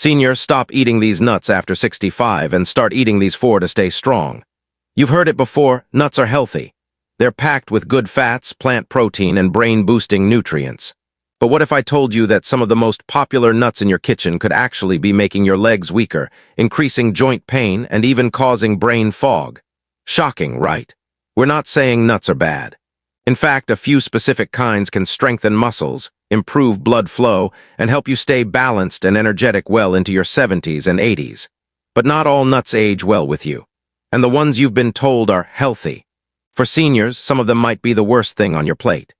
Senior, stop eating these nuts after 65 and start eating these 4 to stay strong. You've heard it before, nuts are healthy. They're packed with good fats, plant protein, and brain-boosting nutrients. But what if I told you that some of the most popular nuts in your kitchen could actually be making your legs weaker, increasing joint pain, and even causing brain fog? Shocking, right? We're not saying nuts are bad. In fact, a few specific kinds can strengthen muscles, improve blood flow, and help you stay balanced and energetic well into your 70s and 80s. But not all nuts age well with you. And the ones you've been told are healthy. For seniors, some of them might be the worst thing on your plate.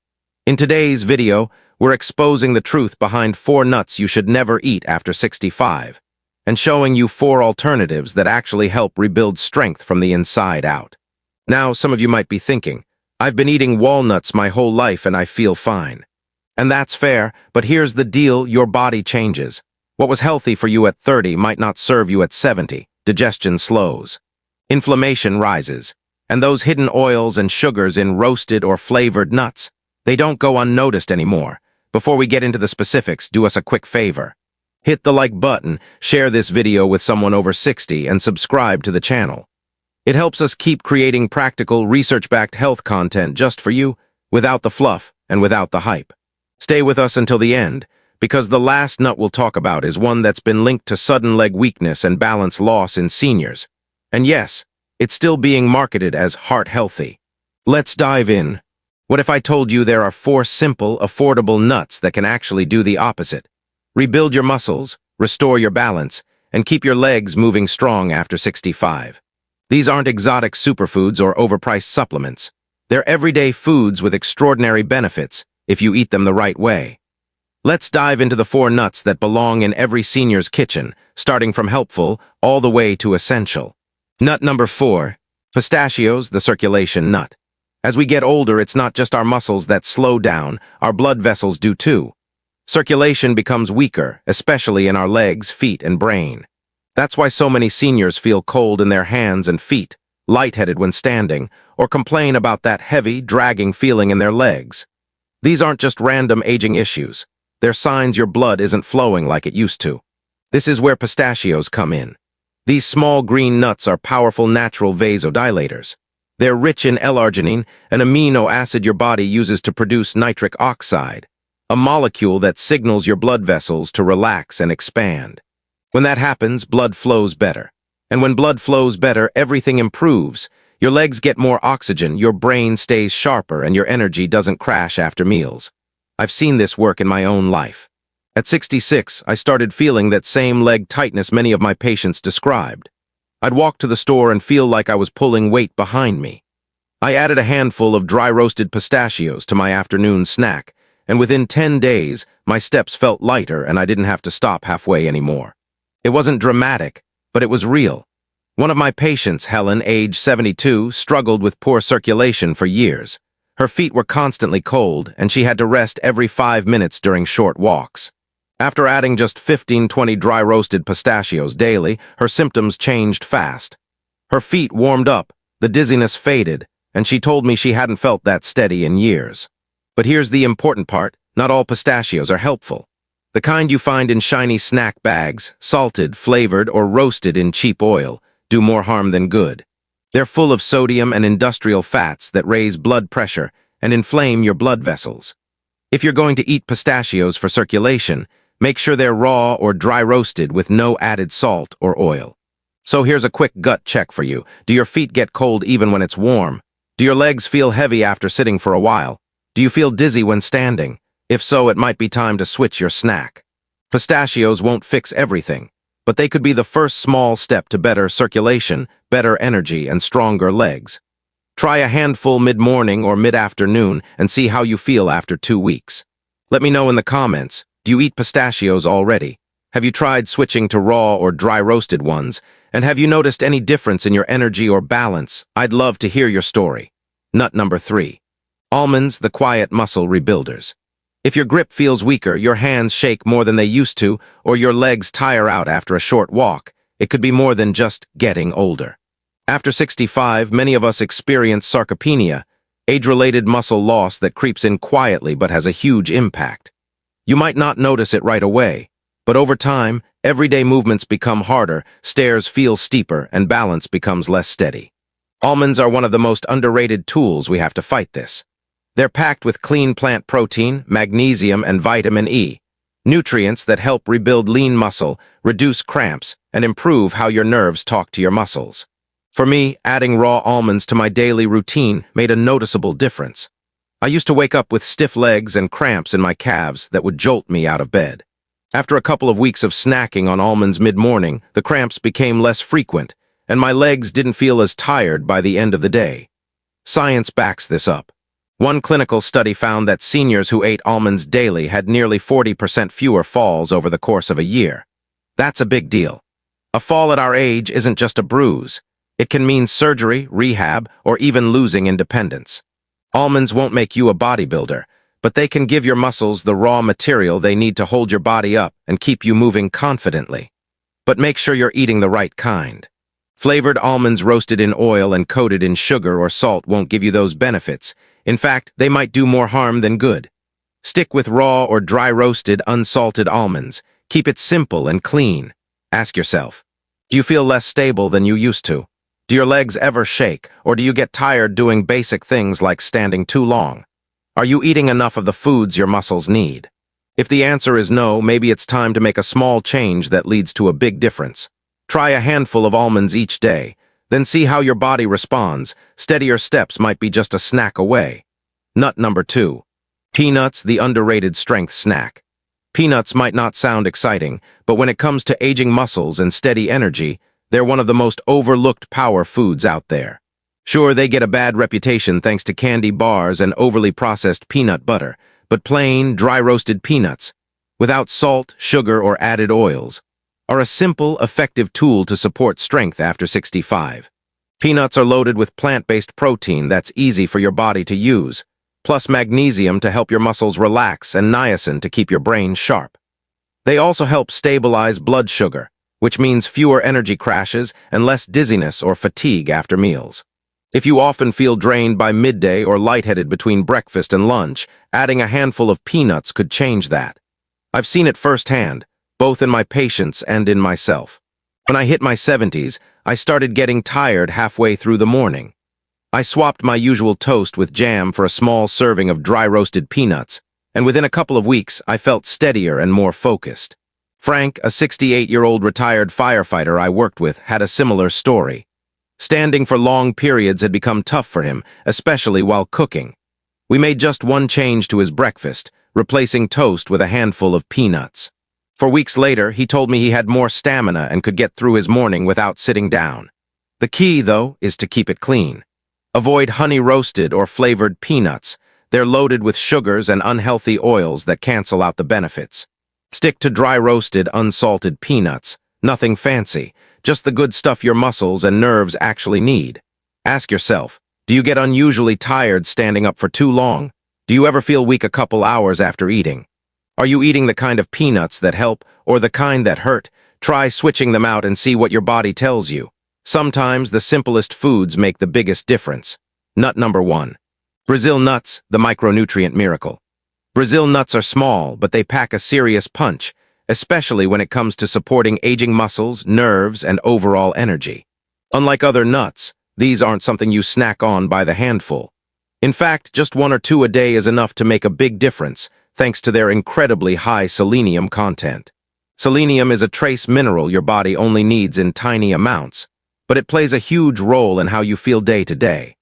In today's video, we're exposing the truth behind 4 nuts you should never eat after 65, and showing you 4 alternatives that actually help rebuild strength from the inside out. Now, some of you might be thinking, I've been eating walnuts my whole life and I feel fine. And that's fair, but here's the deal, your body changes. What was healthy for you at 30 might not serve you at 70. Digestion slows. Inflammation rises. And those hidden oils and sugars in roasted or flavored nuts, they don't go unnoticed anymore. Before we get into the specifics, do us a quick favor. Hit the like button, share this video with someone over 60, and subscribe to the channel. It helps us keep creating practical, research-backed health content just for you, without the fluff and without the hype. Stay with us until the end, because the last nut we'll talk about is one that's been linked to sudden leg weakness and balance loss in seniors. And yes, it's still being marketed as heart-healthy. Let's dive in. What if I told you there are 4 simple, affordable nuts that can actually do the opposite? Rebuild your muscles, restore your balance, and keep your legs moving strong after 65. These aren't exotic superfoods or overpriced supplements. They're everyday foods with extraordinary benefits if you eat them the right way. Let's dive into the 4 nuts that belong in every senior's kitchen, starting from helpful all the way to essential. Nut number 4, pistachios, the circulation nut. As we get older, it's not just our muscles that slow down, our blood vessels do too. Circulation becomes weaker, especially in our legs, feet, and brain. That's why so many seniors feel cold in their hands and feet, lightheaded when standing, or complain about that heavy, dragging feeling in their legs. These aren't just random aging issues. They're signs your blood isn't flowing like it used to. This is where pistachios come in. These small green nuts are powerful natural vasodilators. They're rich in L-arginine, an amino acid your body uses to produce nitric oxide, a molecule that signals your blood vessels to relax and expand. When that happens, blood flows better. And when blood flows better, everything improves. Your legs get more oxygen, your brain stays sharper, and your energy doesn't crash after meals. I've seen this work in my own life. At 66, I started feeling that same leg tightness many of my patients described. I'd walk to the store and feel like I was pulling weight behind me. I added a handful of dry-roasted pistachios to my afternoon snack, and within 10 days, my steps felt lighter and I didn't have to stop halfway anymore. It wasn't dramatic, but it was real. One of my patients, Helen, age 72, struggled with poor circulation for years. Her feet were constantly cold, and she had to rest every 5 minutes during short walks. After adding just 15-20 dry-roasted pistachios daily, her symptoms changed fast. Her feet warmed up, the dizziness faded, and she told me she hadn't felt that steady in years. But here's the important part, not all pistachios are helpful. The kind you find in shiny snack bags, salted, flavored, or roasted in cheap oil, do more harm than good. They're full of sodium and industrial fats that raise blood pressure and inflame your blood vessels. If you're going to eat pistachios for circulation, make sure they're raw or dry roasted with no added salt or oil. So here's a quick gut check for you. Do your feet get cold even when it's warm? Do your legs feel heavy after sitting for a while? Do you feel dizzy when standing? If so, it might be time to switch your snack. Pistachios won't fix everything, but they could be the first small step to better circulation, better energy, and stronger legs. Try a handful mid-morning or mid-afternoon and see how you feel after 2 weeks. Let me know in the comments, do you eat pistachios already? Have you tried switching to raw or dry-roasted ones? And have you noticed any difference in your energy or balance? I'd love to hear your story. Nut number 3. Almonds, the quiet muscle rebuilders. If your grip feels weaker, your hands shake more than they used to, or your legs tire out after a short walk, it could be more than just getting older. After 65, many of us experience sarcopenia, age-related muscle loss that creeps in quietly but has a huge impact. You might not notice it right away, but over time, Everyday movements become harder, stairs feel steeper, and balance becomes less steady. Almonds are one of the most underrated tools we have to fight this. They're packed with clean plant protein, magnesium, and vitamin E, nutrients that help rebuild lean muscle, reduce cramps, and improve how your nerves talk to your muscles. For me, adding raw almonds to my daily routine made a noticeable difference. I used to wake up with stiff legs and cramps in my calves that would jolt me out of bed. After a couple of weeks of snacking on almonds mid-morning, the cramps became less frequent, and my legs didn't feel as tired by the end of the day. Science backs this up. One clinical study found that seniors who ate almonds daily had nearly 40% fewer falls over the course of a year. That's a big deal. A fall at our age isn't just a bruise. It can mean surgery, rehab, or even losing independence. Almonds won't make you a bodybuilder, but they can give your muscles the raw material they need to hold your body up and keep you moving confidently. But make sure you're eating the right kind. Flavored almonds roasted in oil and coated in sugar or salt won't give you those benefits. In fact, they might do more harm than good. Stick with raw or dry roasted, unsalted almonds. Keep it simple and clean. Ask yourself, do you feel less stable than you used to? Do your legs ever shake, or do you get tired doing basic things like standing too long? Are you eating enough of the foods your muscles need? If the answer is no, maybe it's time to make a small change that leads to a big difference. Try a handful of almonds each day, then see how your body responds. Steadier steps might be just a snack away. Nut number 2. Peanuts, the underrated strength snack. Peanuts might not sound exciting, but when it comes to aging muscles and steady energy, they're one of the most overlooked power foods out there. Sure, they get a bad reputation thanks to candy bars and overly processed peanut butter, but plain, dry-roasted peanuts, without salt, sugar, or added oils, are a simple, effective tool to support strength after 65. Peanuts are loaded with plant-based protein that's easy for your body to use, plus magnesium to help your muscles relax and niacin to keep your brain sharp. They also help stabilize blood sugar, which means fewer energy crashes and less dizziness or fatigue after meals. If you often feel drained by midday or lightheaded between breakfast and lunch, adding a handful of peanuts could change that. I've seen it firsthand, both in my patients and in myself. When I hit my 70s, I started getting tired halfway through the morning. I swapped my usual toast with jam for a small serving of dry-roasted peanuts, and within a couple of weeks, I felt steadier and more focused. Frank, a 68-year-old retired firefighter I worked with, had a similar story. Standing for long periods had become tough for him, especially while cooking. We made just one change to his breakfast, replacing toast with a handful of peanuts. For weeks later, he told me he had more stamina and could get through his morning without sitting down. The key, though, is to keep it clean. Avoid honey-roasted or flavored peanuts. They're loaded with sugars and unhealthy oils that cancel out the benefits. Stick to dry-roasted, unsalted peanuts. Nothing fancy, just the good stuff your muscles and nerves actually need. Ask yourself, do you get unusually tired standing up for too long? Do you ever feel weak a couple hours after eating? Are you eating the kind of peanuts that help or the kind that hurt? Try switching them out and see what your body tells you. Sometimes the simplest foods make the biggest difference. Nut number 1. Brazil nuts, the micronutrient miracle. Brazil nuts are small, but they pack a serious punch, especially when it comes to supporting aging muscles, nerves, and overall energy. Unlike other nuts, these aren't something you snack on by the handful. In fact, just 1 or 2 a day is enough to make a big difference, thanks to their incredibly high selenium content. Selenium is a trace mineral your body only needs in tiny amounts, but it plays a huge role in how you feel day to day.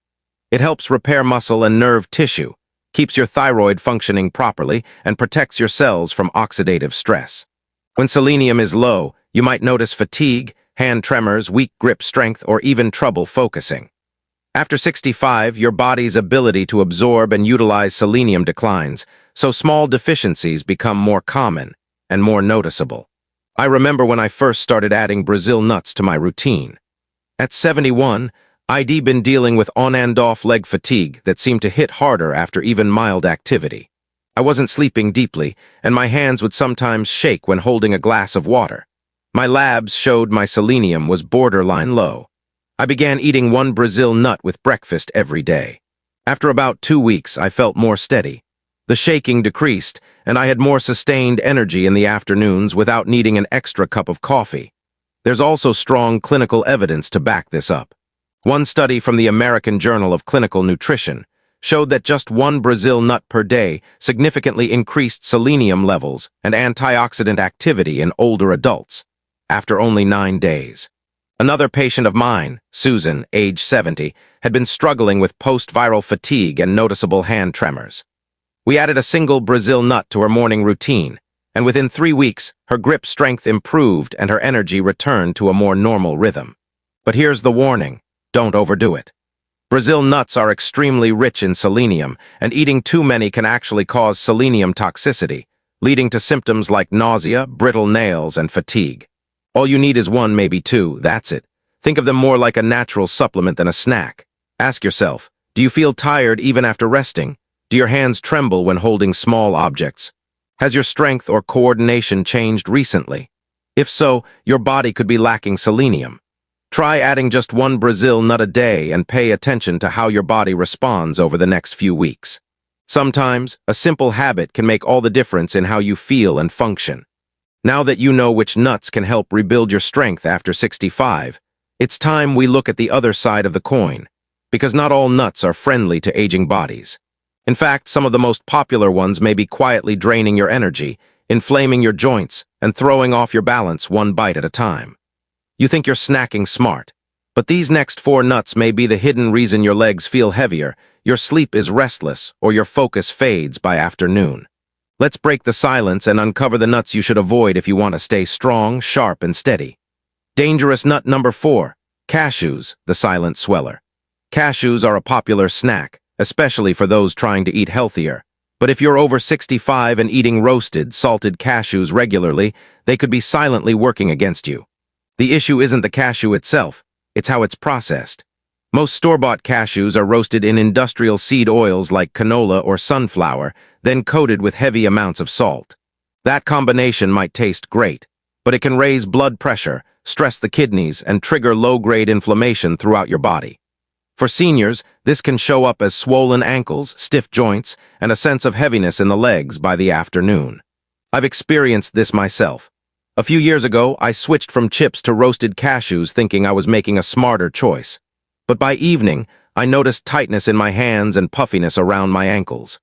It helps repair muscle and nerve tissue, keeps your thyroid functioning properly, and protects your cells from oxidative stress. When selenium is low, you might notice fatigue, hand tremors, weak grip strength, or even trouble focusing. After 65, your body's ability to absorb and utilize selenium declines, so small deficiencies become more common and more noticeable. I remember when I first started adding Brazil nuts to my routine. At 71, I'd been dealing with on and off leg fatigue that seemed to hit harder after even mild activity. I wasn't sleeping deeply, and my hands would sometimes shake when holding a glass of water. My labs showed my selenium was borderline low. I began eating 1 Brazil nut with breakfast every day. After about 2 weeks, I felt more steady. The shaking decreased, and I had more sustained energy in the afternoons without needing an extra cup of coffee. There's also strong clinical evidence to back this up. One study from the American Journal of Clinical Nutrition showed that just one Brazil nut per day significantly increased selenium levels and antioxidant activity in older adults, after only 9 days. Another patient of mine, Susan, age 70, had been struggling with post-viral fatigue and noticeable hand tremors. We added a single Brazil nut to her morning routine, and within 3 weeks, her grip strength improved and her energy returned to a more normal rhythm. But here's the warning: don't overdo it. Brazil nuts are extremely rich in selenium, and eating too many can actually cause selenium toxicity, leading to symptoms like nausea, brittle nails, and fatigue. All you need is one, maybe two, that's it. Think of them more like a natural supplement than a snack. Ask yourself, do you feel tired even after resting? Do your hands tremble when holding small objects? Has your strength or coordination changed recently? If so, your body could be lacking selenium. Try adding just one Brazil nut a day and pay attention to how your body responds over the next few weeks. Sometimes, a simple habit can make all the difference in how you feel and function. Now that you know which nuts can help rebuild your strength after 65, it's time we look at the other side of the coin, because not all nuts are friendly to aging bodies. In fact, some of the most popular ones may be quietly draining your energy, inflaming your joints, and throwing off your balance one bite at a time. You think you're snacking smart, but these next 4 nuts may be the hidden reason your legs feel heavier, your sleep is restless, or your focus fades by afternoon. Let's break the silence and uncover the nuts you should avoid if you want to stay strong, sharp, and steady. Dangerous nut number 4, cashews, the silent sweller. Cashews are a popular snack, especially for those trying to eat healthier. But if you're over 65 and eating roasted, salted cashews regularly, they could be silently working against you. The issue isn't the cashew itself, it's how it's processed. Most store-bought cashews are roasted in industrial seed oils like canola or sunflower, then coated with heavy amounts of salt. That combination might taste great, but it can raise blood pressure, stress the kidneys, and trigger low-grade inflammation throughout your body. For seniors, this can show up as swollen ankles, stiff joints, and a sense of heaviness in the legs by the afternoon. I've experienced this myself. A few years ago, I switched from chips to roasted cashews thinking I was making a smarter choice. But by evening, I noticed tightness in my hands and puffiness around my ankles.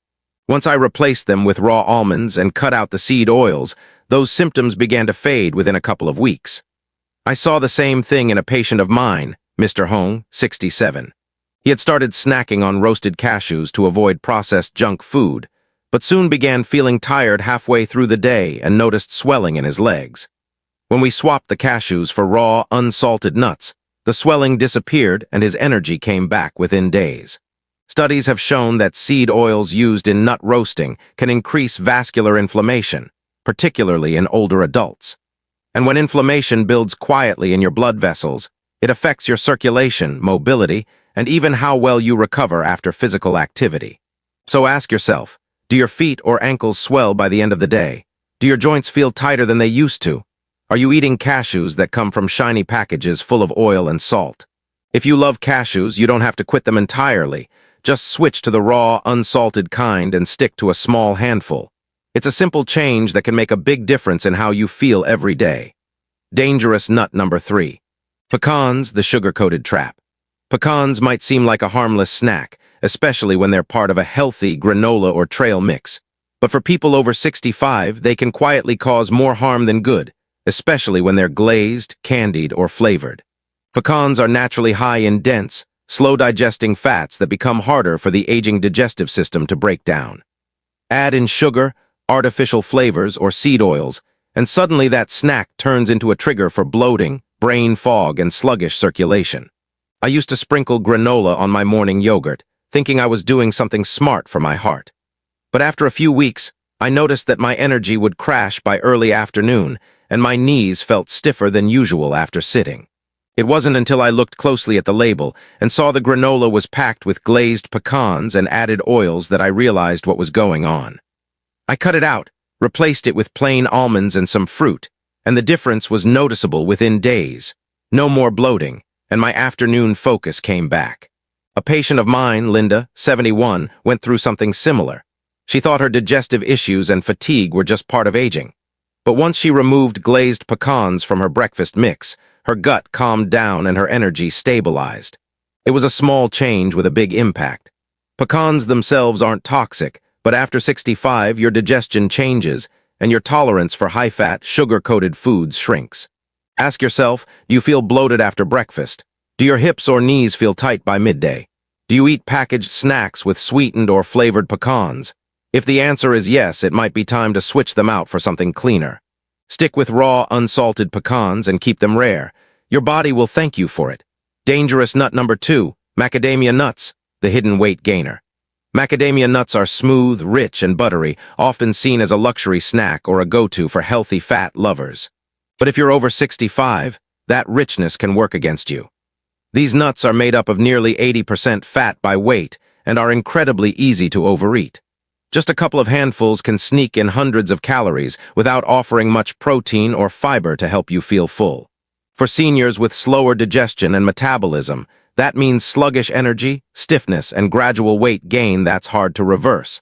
Once I replaced them with raw almonds and cut out the seed oils, those symptoms began to fade within a couple of weeks. I saw the same thing in a patient of mine, Mr. Hong, 67. He had started snacking on roasted cashews to avoid processed junk food, but soon began feeling tired halfway through the day and noticed swelling in his legs. When we swapped the cashews for raw, unsalted nuts, the swelling disappeared and his energy came back within days. Studies have shown that seed oils used in nut roasting can increase vascular inflammation, particularly in older adults. And when inflammation builds quietly in your blood vessels, it affects your circulation, mobility, and even how well you recover after physical activity. So ask yourself, do your feet or ankles swell by the end of the day? Do your joints feel tighter than they used to? Are you eating cashews that come from shiny packages full of oil and salt? If you love cashews, you don't have to quit them entirely. Just switch to the raw, unsalted kind and stick to a small handful. It's a simple change that can make a big difference in how you feel every day. Dangerous nut number 3. Pecans, the sugar-coated trap. Pecans might seem like a harmless snack, especially when they're part of a healthy granola or trail mix. But for people over 65, they can quietly cause more harm than good, especially when they're glazed, candied, or flavored. Pecans are naturally high in dense, slow-digesting fats that become harder for the aging digestive system to break down. Add in sugar, artificial flavors, or seed oils, and suddenly that snack turns into a trigger for bloating, brain fog, and sluggish circulation. I used to sprinkle granola on my morning yogurt, thinking I was doing something smart for my heart. But after a few weeks, I noticed that my energy would crash by early afternoon, and my knees felt stiffer than usual after sitting. It wasn't until I looked closely at the label and saw the granola was packed with glazed pecans and added oils that I realized what was going on. I cut it out, replaced it with plain almonds and some fruit, and the difference was noticeable within days. No more bloating, and my afternoon focus came back. A patient of mine, Linda, 71, went through something similar. She thought her digestive issues and fatigue were just part of aging. But once she removed glazed pecans from her breakfast mix, her gut calmed down and her energy stabilized. It was a small change with a big impact. Pecans themselves aren't toxic, but after 65, your digestion changes, and your tolerance for high-fat, sugar-coated foods shrinks. Ask yourself, do you feel bloated after breakfast? Do your hips or knees feel tight by midday? Do you eat packaged snacks with sweetened or flavored pecans? If the answer is yes, it might be time to switch them out for something cleaner. Stick with raw, unsalted pecans and keep them rare. Your body will thank you for it. Dangerous nut number 2, macadamia nuts, the hidden weight gainer. Macadamia nuts are smooth, rich, and buttery, often seen as a luxury snack or a go-to for healthy fat lovers. But if you're over 65, that richness can work against you. These nuts are made up of nearly 80% fat by weight and are incredibly easy to overeat. Just a couple of handfuls can sneak in hundreds of calories without offering much protein or fiber to help you feel full. For seniors with slower digestion and metabolism, that means sluggish energy, stiffness, and gradual weight gain that's hard to reverse.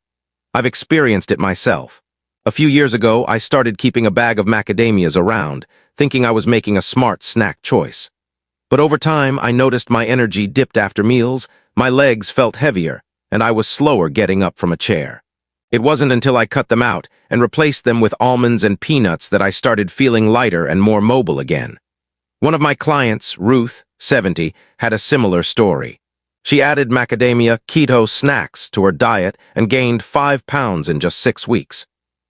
I've experienced it myself. A few years ago, I started keeping a bag of macadamias around, thinking I was making a smart snack choice. But over time, I noticed my energy dipped after meals, my legs felt heavier, and I was slower getting up from a chair. It wasn't until I cut them out and replaced them with almonds and peanuts that I started feeling lighter and more mobile again. One of my clients, Ruth, 70, had a similar story. She added macadamia keto snacks to her diet and gained 5 pounds in just 6 weeks.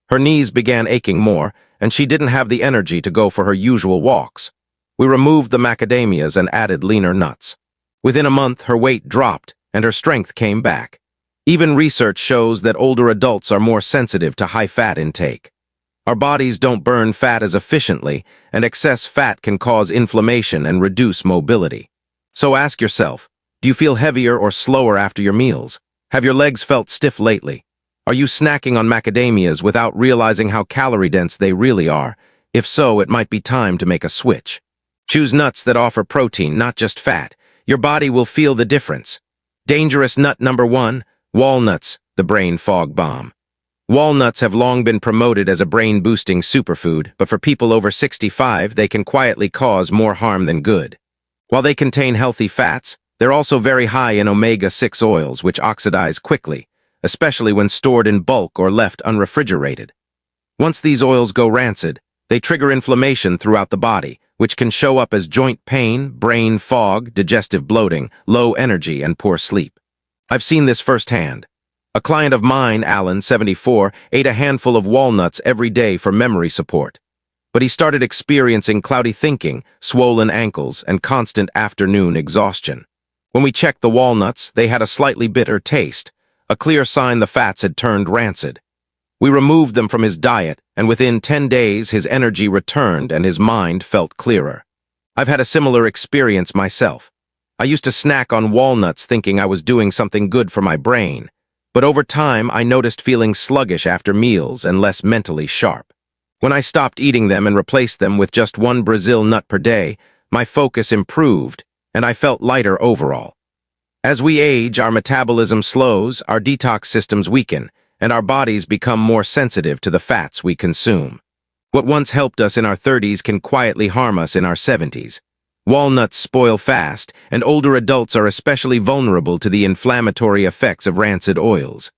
Her knees began aching more, and she didn't have the energy to go for her usual walks. We removed the macadamias and added leaner nuts. Within a month, her weight dropped and her strength came back. Even research shows that older adults are more sensitive to high-fat intake. Our bodies don't burn fat as efficiently, and excess fat can cause inflammation and reduce mobility. So ask yourself, do you feel heavier or slower after your meals? Have your legs felt stiff lately? Are you snacking on macadamias without realizing how calorie-dense they really are? If so, it might be time to make a switch. Choose nuts that offer protein, not just fat. Your body will feel the difference. Dangerous nut number 1, walnuts, the brain fog bomb. Walnuts have long been promoted as a brain-boosting superfood, but for people over 65, they can quietly cause more harm than good. While they contain healthy fats, they're also very high in omega-6 oils, which oxidize quickly, especially when stored in bulk or left unrefrigerated. Once these oils go rancid, they trigger inflammation throughout the body, which can show up as joint pain, brain fog, digestive bloating, low energy, and poor sleep. I've seen this firsthand. A client of mine, Alan, 74, ate a handful of walnuts every day for memory support. But he started experiencing cloudy thinking, swollen ankles, and constant afternoon exhaustion. When we checked the walnuts, they had a slightly bitter taste, a clear sign the fats had turned rancid. We removed them from his diet, and within 10 days his energy returned and his mind felt clearer. I've had a similar experience myself. I used to snack on walnuts thinking I was doing something good for my brain, but over time I noticed feeling sluggish after meals and less mentally sharp. When I stopped eating them and replaced them with just 1 Brazil nut per day, my focus improved, and I felt lighter overall. As we age, our metabolism slows, our detox systems weaken, and our bodies become more sensitive to the fats we consume. What once helped us in our 30s can quietly harm us in our 70s. Walnuts spoil fast, and older adults are especially vulnerable to the inflammatory effects of rancid oils.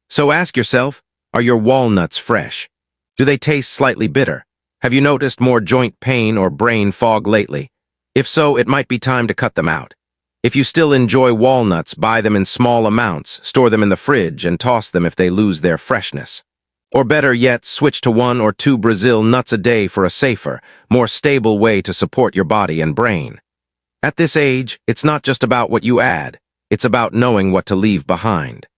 So ask yourself, are your walnuts fresh? Do they taste slightly bitter? Have you noticed more joint pain or brain fog lately? If so, it might be time to cut them out. If you still enjoy walnuts, buy them in small amounts, store them in the fridge, and toss them if they lose their freshness. Or better yet, switch to 1 or 2 Brazil nuts a day for a safer, more stable way to support your body and brain. At this age, it's not just about what you add, it's about knowing what to leave behind.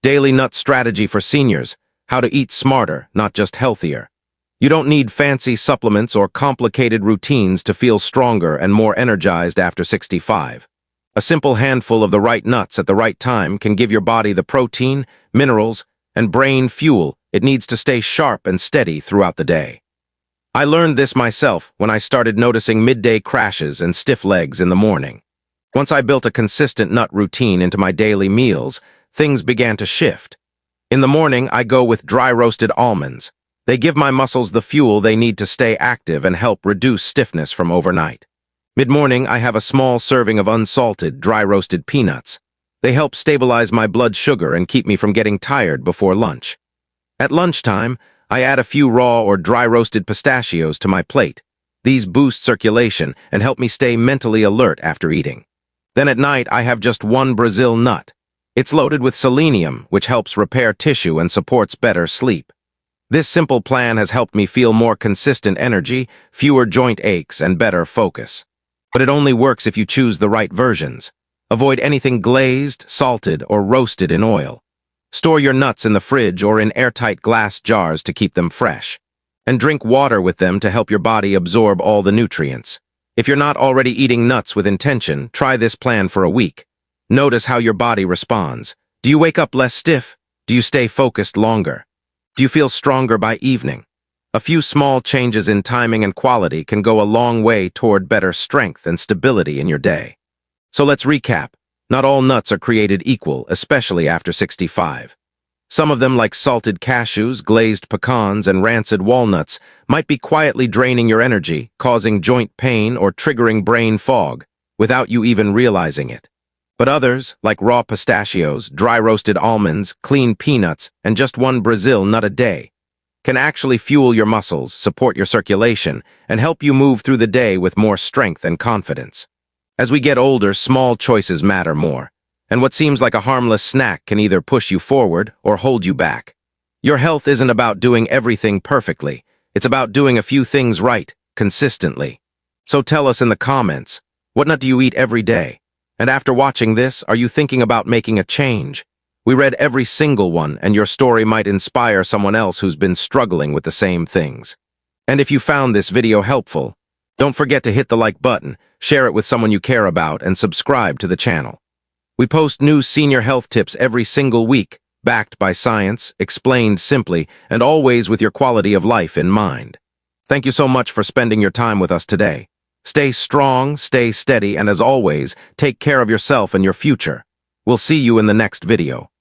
Daily Nut Strategy for Seniors: How to Eat Smarter, Not Just Healthier. You don't need fancy supplements or complicated routines to feel stronger and more energized after 65. A simple handful of the right nuts at the right time can give your body the protein, minerals, and brain fuel it needs to stay sharp and steady throughout the day. I learned this myself when I started noticing midday crashes and stiff legs in the morning. Once I built a consistent nut routine into my daily meals, things began to shift. In the morning, I go with dry-roasted almonds. They give my muscles the fuel they need to stay active and help reduce stiffness from overnight. Mid-morning, I have a small serving of unsalted, dry-roasted peanuts. They help stabilize my blood sugar and keep me from getting tired before lunch. At lunchtime, I add a few raw or dry-roasted pistachios to my plate. These boost circulation and help me stay mentally alert after eating. Then at night, I have just one Brazil nut. It's loaded with selenium, which helps repair tissue and supports better sleep. This simple plan has helped me feel more consistent energy, fewer joint aches, and better focus. But it only works if you choose the right versions. Avoid anything glazed, salted, or roasted in oil. Store your nuts in the fridge or in airtight glass jars to keep them fresh. And drink water with them to help your body absorb all the nutrients. If you're not already eating nuts with intention, try this plan for a week. Notice how your body responds. Do you wake up less stiff? Do you stay focused longer? Do you feel stronger by evening? A few small changes in timing and quality can go a long way toward better strength and stability in your day. So let's recap. Not all nuts are created equal, especially after 65. Some of them, like salted cashews, glazed pecans, and rancid walnuts, might be quietly draining your energy, causing joint pain or triggering brain fog, without you even realizing it. But others, like raw pistachios, dry-roasted almonds, clean peanuts, and just one Brazil nut a day, can actually fuel your muscles, support your circulation, and help you move through the day with more strength and confidence. As we get older, small choices matter more. And what seems like a harmless snack can either push you forward or hold you back. Your health isn't about doing everything perfectly. It's about doing a few things right, consistently. So tell us in the comments, what nut do you eat every day? And after watching this, are you thinking about making a change? We read every single one, and your story might inspire someone else who's been struggling with the same things. And if you found this video helpful, don't forget to hit the like button, share it with someone you care about, and subscribe to the channel. We post new senior health tips every single week, backed by science, explained simply, and always with your quality of life in mind. Thank you so much for spending your time with us today. Stay strong, stay steady, and as always, take care of yourself and your future. We'll see you in the next video.